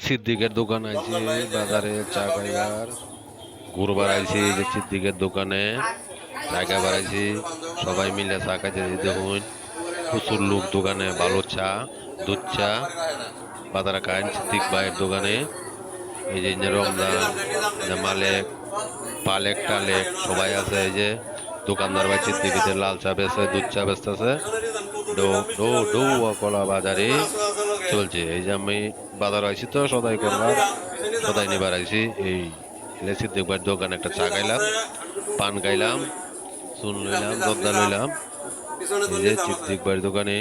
সিদ্দিকের দোকান আইছি বাজারে চা খাইবার ঘুরবার আইছি এই যে সিদ্দিকের দোকানে চা খাইবার আইছি সবাই মিলে চা খাইতে দেখুন প্রচুর লোক দোকানে ভালো চা দুধ চা বাজারে খান সিদ্দিক ভাইয়ের দোকানে এই যে রমজান যে মালেক পালেক টালেক সবাই আছে এই যে দোকানদার ভাই সিদ্দিকিতে লাল চা বেচে দুধ চা বেচতেছে ডো ডো ডো কলা বাজারে চলছে এই যে আমি বাজার আইছি তো সদাই করবার সদাই নিবার আইছি এই সিদ্দিক ভাইয়ের দোকানে একটা চা খাইলাম পান খাইলাম চুন লইলাম জর্দা লইলাম এই যে সিদ্দিক ভাইয়ের দোকানে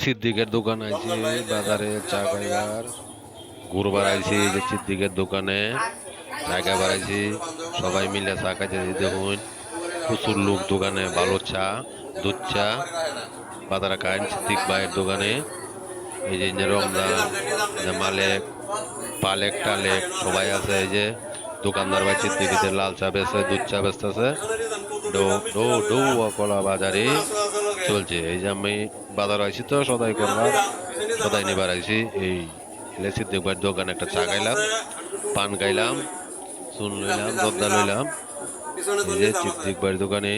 সিদ্দিকের দোকান আইছি বাজারে চা খাইবার ঘুরবার আইছি এই যে সিদ্দিকের দোকানে চা খাইবার আইছি সবাই মিলে চা খাইতে দেখুন প্রচুর লোক দোকানে ভালো চা দুধ চা বাজারে খান সিদ্দিক ভাইয়ের দোকানে এই যে রমজান যে মালেক পালেক টালেক সবাই আছে এই যে দোকানদার ভাই সিদ্দিকিতে লাল চা বেচে দুধ চা বেচতেছে ডো ডো ডো কলা বাজারে চলছে এই যে আমি বাজার আইছি তো সদাই করবার সদাই নিবার আইছি এই সিদ্দিক ভাইয়ের দোকানে একটা চা খাইলাম পান খাইলাম চুন লইলাম জর্দা লইলাম এই যে সিদ্দিক ভাইয়ের দোকানে